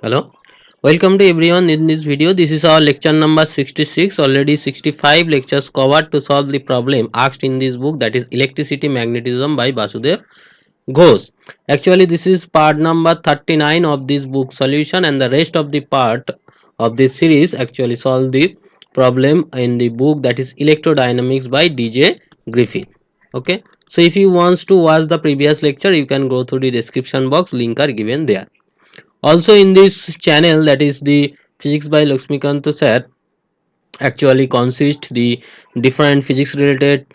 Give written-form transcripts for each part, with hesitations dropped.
Hello, welcome to everyone in this video. This is our lecture number 66. Already 65 lectures covered to solve the problem asked in this book, that is Electricity Magnetism by Basudev Ghosh. Actually, this is part number 39 of this book solution, and the rest of the part of this series actually solve the problem in the book, that is Electrodynamics by DJ Griffith. Okay, so if you want to watch the previous lecture, you can go through the description box, link are given there. Also in this channel, that is the physics by Laxmikanta sir, actually consists the different physics related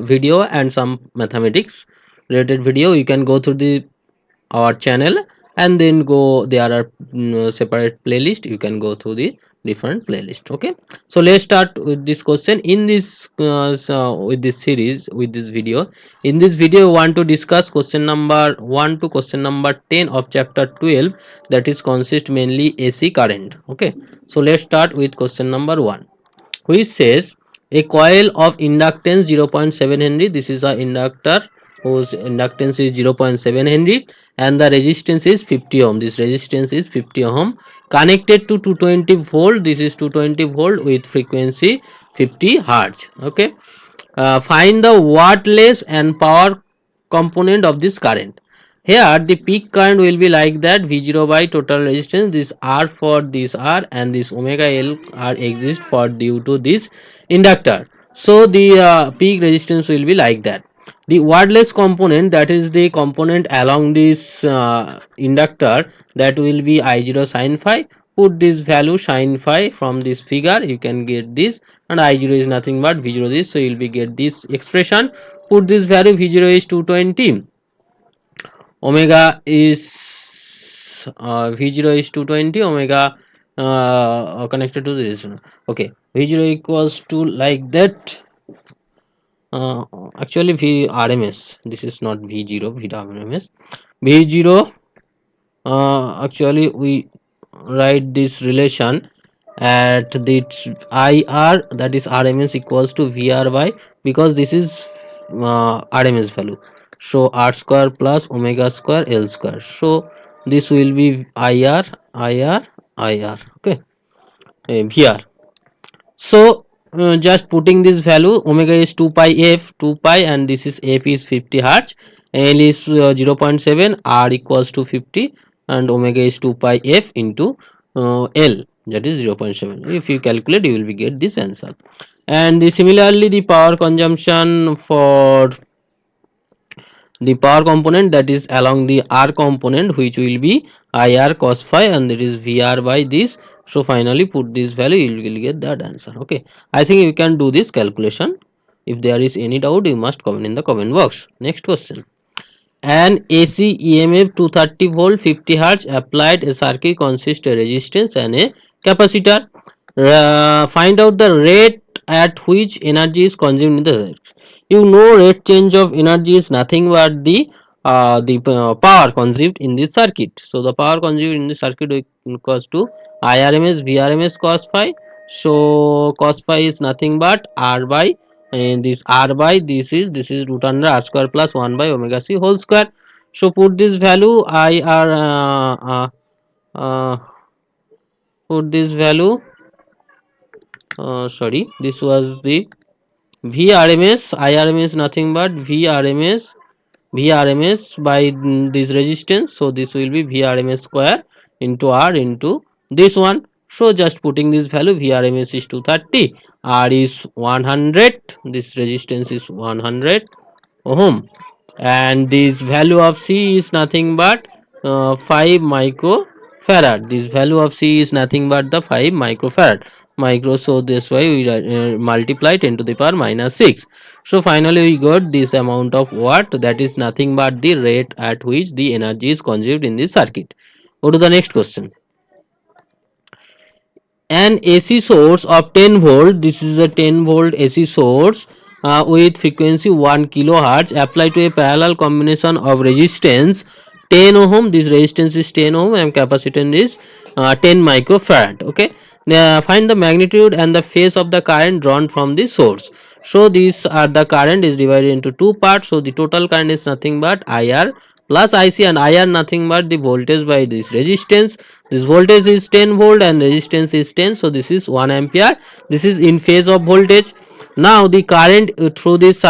video and some mathematics related video. You can go through the our channel and then go, there are separate playlist, you can go through the different playlist. Okay, so let's start with this question in this with this series, with this video. In this video we want to discuss question number 1 to question number 10 of chapter 12, that is consist mainly AC current. Okay, so let's start with question number 1, which says a coil of inductance 0.7 Henry. This is a inductor whose inductance is 0.7 Henry and the resistance is 50 ohm. This resistance is 50 ohm connected to 220 volt. This is 220 volt with frequency 50 hertz. Okay, find the wattless and power component of this current. Here the peak current will be like that, V0 by total resistance, this R for this R and this omega L are exist for due to this inductor. So the peak resistance will be like that. The wordless component, that is the component along this inductor, that will be I0 sin phi. Put this value sin phi from this figure, you can get this, and I0 is nothing but V0 this, so you will be get this expression. Put this value, V0 is 220, omega is V0 is 220, omega connected to this. Okay, V0 equals to like that. uh, Actually V RMS, this is not V0, V RMS. V0, actually we write this relation at the IR, that is RMS equals to VR by, because this is RMS value, so R square plus omega square L square, so this will be IR. Okay, VR. So just putting this value, omega is 2 pi f, 2 pi, and this is f is 50 hertz, L is 0.7, R equals to 50, and omega is 2 pi f into L, that is 0.7. If you calculate, you will be get this answer. And similarly the power consumption for the power component, that is along the R component, which will be IR cos phi, and that is VR by this. So finally put this value, you will get that answer. Okay, I think you can do this calculation. If there is any doubt, you must comment in the comment box. Next question. An AC EMF 230 volt 50 hertz applied, a circuit consists a resistance and a capacitor. Find out the rate at which energy is consumed in the circuit. You know, rate change of energy is nothing but the power consumed in this circuit. So the power consumed in the circuit equals to IRMS VRMS cos phi. So cos phi is nothing but R by, and this R by this is root under R square plus 1 by omega c whole square. So put this value IR, put this value, sorry, this was the VRMS, IRMS nothing but VRMS by this resistance, so this will be VRMS square into R into this one. So just putting this value, VRMS is 230, R is 100, this resistance is 100 ohm, and this value of C is nothing but 5 microfarad. This value of C is nothing but the 5 microfarad micro, so this way we multiply 10 to the power minus 6. So finally we got this amount of watt, that is nothing but the rate at which the energy is consumed in this circuit. Go to the next question. An AC source of 10 volt, this is a 10 volt AC source with frequency 1 kilohertz applied to a parallel combination of resistance 10 ohm, this resistance is 10 ohm and capacitance is 10 microfarad. Okay, now find the magnitude and the phase of the current drawn from the source. So these are the current is divided into two parts, so the total current is nothing but IR plus IC, and I are nothing but the voltage by this resistance. This voltage is 10 volt and resistance is 10, so this is 1 ampere. This is in phase of voltage. Now the current through this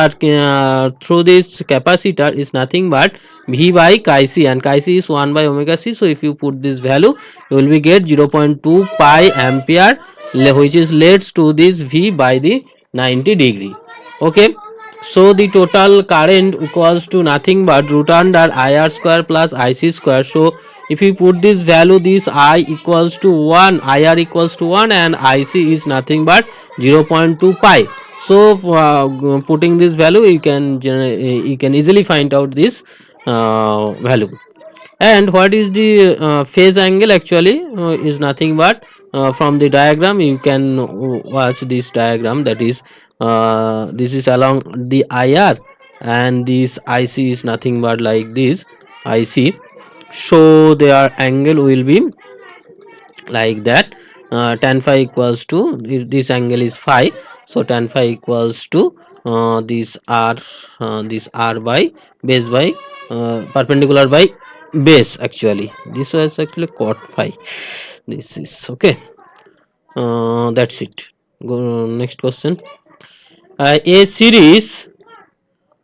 capacitor is nothing but V by chi c, and chi c is 1 by omega c. So if you put this value, you will be get 0.2 pi ampere, which is leads to this V by the 90 degree. Okay, so the total current equals to nothing but root under IR square plus IC square. So if you put this value, this I equals to 1, IR equals to 1, and IC is nothing but 0.2 pi. So putting this value, you can easily find out this value. And what is the phase angle? Actually is nothing but from the diagram you can watch this diagram, that is this is along the IR, and this IC is nothing but like this IC. So their angle will be like that. Tan phi equals to, if this angle is phi, so tan phi equals to this r by base by perpendicular by base. Actually this was actually cot phi. This is okay. That's it. Go next question. A series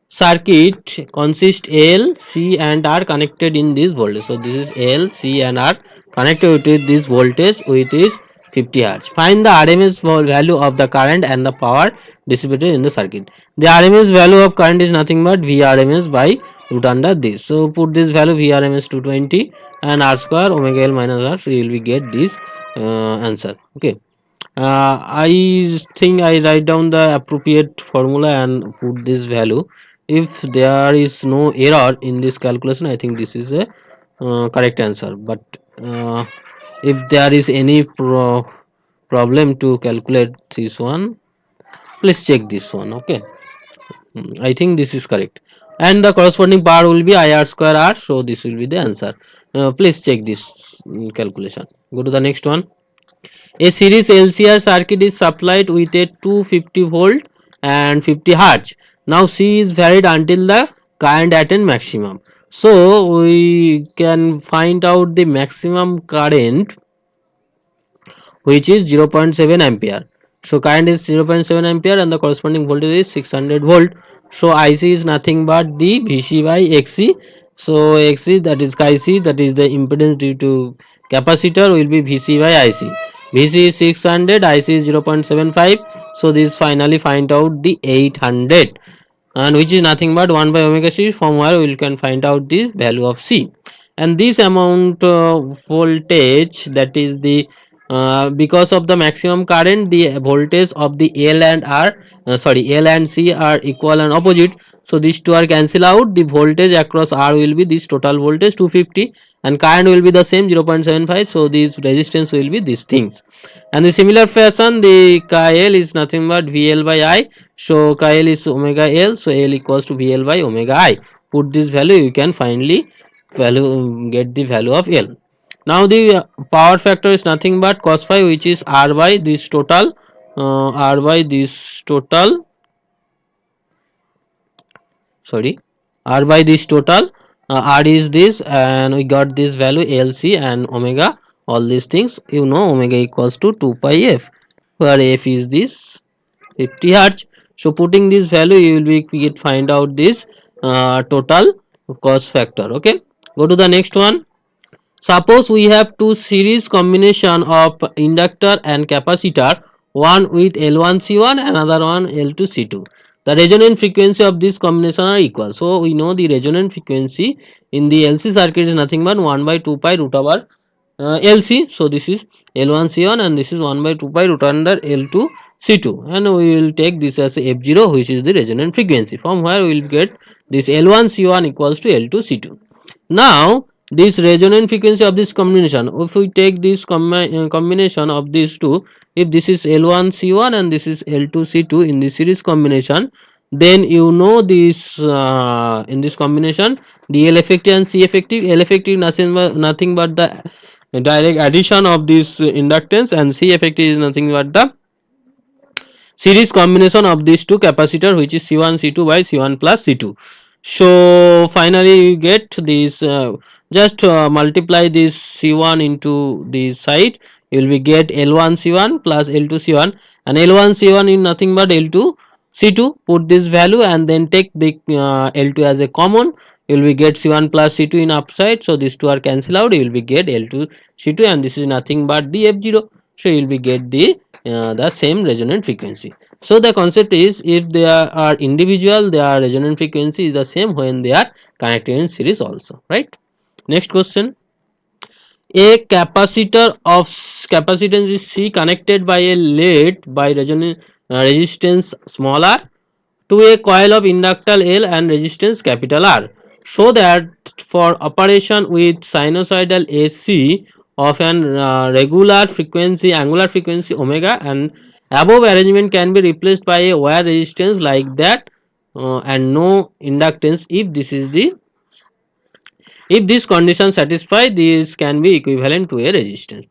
circuit consists L, C and R connected in this voltage. So this is L, C and R connected with this voltage with is 50 Hz. Find the RMS value of the current and the power distributed in the circuit. The RMS value of current is nothing but Vrms by root under this. So put this value Vrms 220 and R square omega L minus R. So you will get this answer. Okay. I think I write down the appropriate formula and put this value. If there is no error in this calculation, I think this is a correct answer. But if there is any problem to calculate this one, please check this one. Okay. I think this is correct, and the corresponding power will be IR square R. So this will be the answer. Please check this calculation. Go to the next one. A series LCR circuit is supplied with a 250 volt and 50 hertz. Now C is varied until the current attain maximum. So we can find out the maximum current, which is 0.7 ampere. So current is 0.7 ampere and the corresponding voltage is 600 volt. So IC is nothing but the VC by XC. So XC, that is chi C, that is the impedance due to capacitor, will be VC by IC. VC is 600, IC is 0.75. So this finally find out the 800, and which is nothing but 1 by omega c, from where we can find out the value of C. And this amount of voltage, that is the because of the maximum current, the voltage of the L and R L and C are equal and opposite. So these two are cancel out. The voltage across R will be this total voltage 250, and current will be the same 0.75. So this resistance will be these things. And the similar fashion, the chi L is nothing but VL by I. So chi L is omega L. So L equals to VL by omega I. Put this value, you can finally get the value of L. Now the power factor is nothing but cos phi, which is R by this total, R by this total, sorry, R by this total, R is this, and we got this value LC and omega, all these things, you know, omega equals to 2 pi f, where f is this 50 hertz. So putting this value, you will be find out this total cos factor. Okay, go to the next one. Suppose we have two series combination of inductor and capacitor, one with L1C1 and another one L2C2. The resonant frequency of this combination are equal. So we know the resonant frequency in the LC circuit is nothing but 1 by 2 pi root over LC. So this is L1C1 and this is 1 by 2 pi root under L2C2, and we will take this as F0, which is the resonant frequency, from where we will get this L1C1 equals to L2C2. Now this resonant frequency of this combination, if we take this combination of these two, if this is L1C1 and this is L2C2 in the series combination, then you know this in this combination, the L effective and C effective, L effective nothing but the direct addition of this inductance, and C effective is nothing but the series combination of these two capacitor, which is C1 C2 by C1 plus C2. So finally you get this, just multiply this C1 into the side, you will be get L1 C1 plus L2 C1, and L1 C1 is nothing but L2 C2. Put this value and then take the L2 as a common, you will be get C1 plus C2 in upside, so these two are cancel out, you will be get L2 C2, and this is nothing but the F0, so you will be get the same resonant frequency. So the concept is, if they are individual, their resonant frequency is the same when they are connected in series also, right? Next question. A capacitor of capacitance is C connected by a lead by resistance small r to a coil of inductor L and resistance capital R, so that for operation with sinusoidal AC of an regular frequency, angular frequency omega, and above arrangement can be replaced by a wire resistance like that, and no inductance. If this condition satisfied, this can be equivalent to a resistance.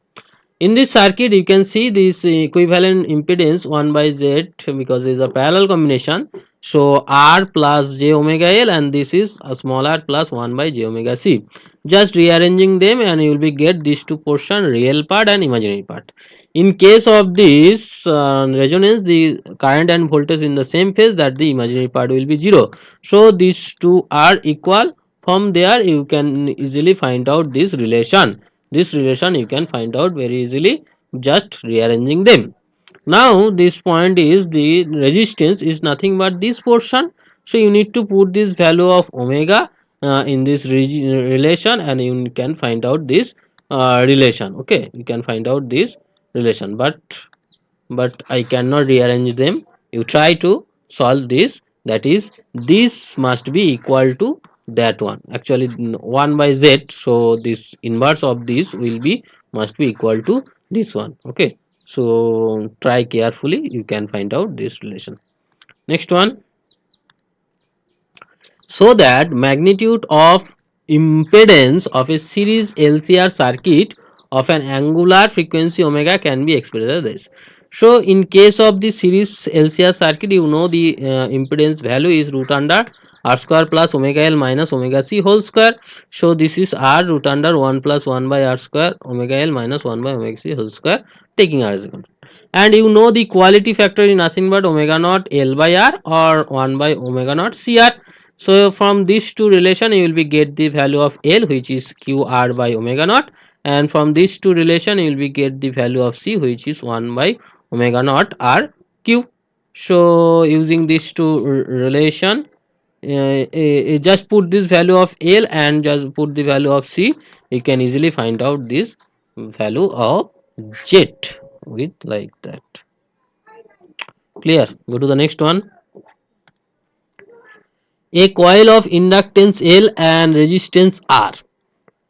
In this circuit you can see this equivalent impedance 1 by Z, because it is a parallel combination. So R plus j omega L, and this is a small r plus 1 by j omega C. Just rearranging them and you will be get these two portion, real part and imaginary part. In case of this resonance, the current and voltage in the same phase, that the imaginary part will be 0. So these two are equal. From there you can easily find out this relation. This relation you can find out very easily, just rearranging them. Now this point is, the resistance is nothing but this portion, so you need to put this value of omega in this relation, and you can find out this relation. Okay, you can find out this relation, but I cannot rearrange them. You try to solve this, that is, this must be equal to that one, actually 1 by Z, so this inverse of this will be, must be equal to this one. Okay, so try carefully, you can find out this relation. Next one. So that magnitude of impedance of a series LCR circuit of an angular frequency omega can be expressed as this. So in case of the series LCR circuit, you know the impedance value is root under r square plus omega L minus omega C whole square. So this is r root under 1 plus 1 by r square omega L minus 1 by omega C whole square, taking r as a constant. And you know the quality factor is nothing but omega naught L by r or 1 by omega naught CR. So from these two relation you will be get the value of L, which is QR by omega naught, and from these two relation you will be get the value of C, which is 1 by omega naught R Q. So using these two relation, just put this value of L and just put the value of C, you can easily find out this value of Z with like that. Clear? Go to the next one. A coil of inductance L and resistance R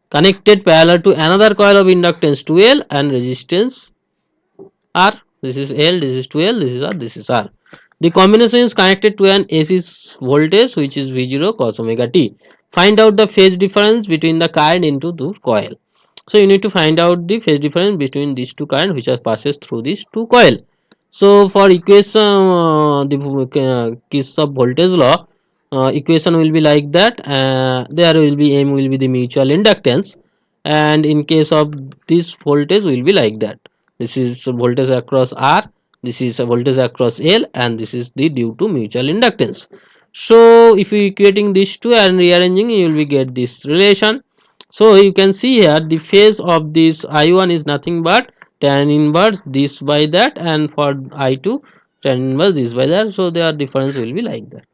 connected parallel to another coil of inductance 2L and resistance R. This is L, this is 2L, this is R, this is R. The combination is connected to an AC voltage, which is V0 cos omega t. Find out the phase difference between the current into the coil. So you need to find out the phase difference between these two current which are passes through these two coil. So for equation, the Kirchhoff voltage law equation will be like that. There will be M will be the mutual inductance, and in case of this voltage will be like that. This is voltage across R, this is a voltage across L, and this is the due to mutual inductance. So if you equating these two and rearranging, you will be get this relation. So you can see here the phase of this I1 is nothing but tan inverse this by that, and for I2 tan inverse this by that. So their difference will be like that.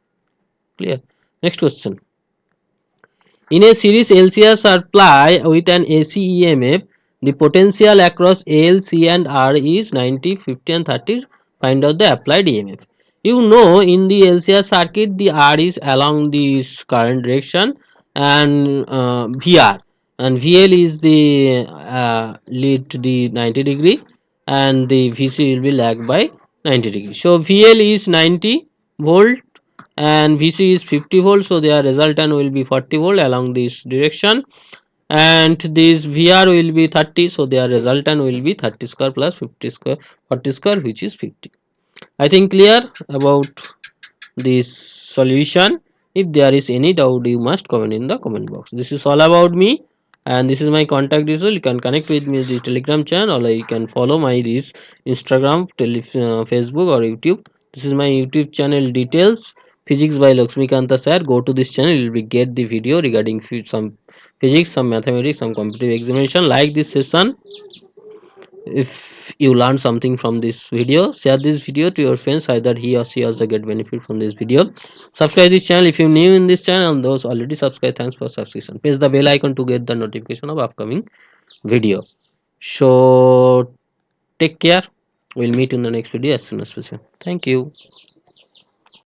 Clear? Next question. In a series LCR supply with an AC EMF, the potential across L, C and R is 90, 50 and 30. Find out the applied EMF. You know, in the LCR circuit, the R is along this current direction, and VR, and VL is the lead to the 90 degree, and the VC will be lag by 90 degree. So VL is 90 volt and VC is 50 volt, so their resultant will be 40 volt along this direction, and this VR will be 30, so their resultant will be 30 square plus 50 square 40 square, which is 50. I think clear about this solution. If there is any doubt, you must comment in the comment box. This is all about me, and this is my contact details. You can connect with me in the Telegram channel, or you can follow my this Instagram, Facebook, or YouTube. This is my YouTube channel details. Physics by Laxmikanta sir. Go to this channel. You will get the video regarding some physics, some mathematics, some competitive examination. Like this session. If you learn something from this video, share this video to your friends so that he or she also get benefit from this video. Subscribe this channel if you're new in this channel, and those already subscribed, thanks for subscription. Press the bell icon to get the notification of upcoming video. So take care. We'll meet in the next video as soon as possible. Thank you.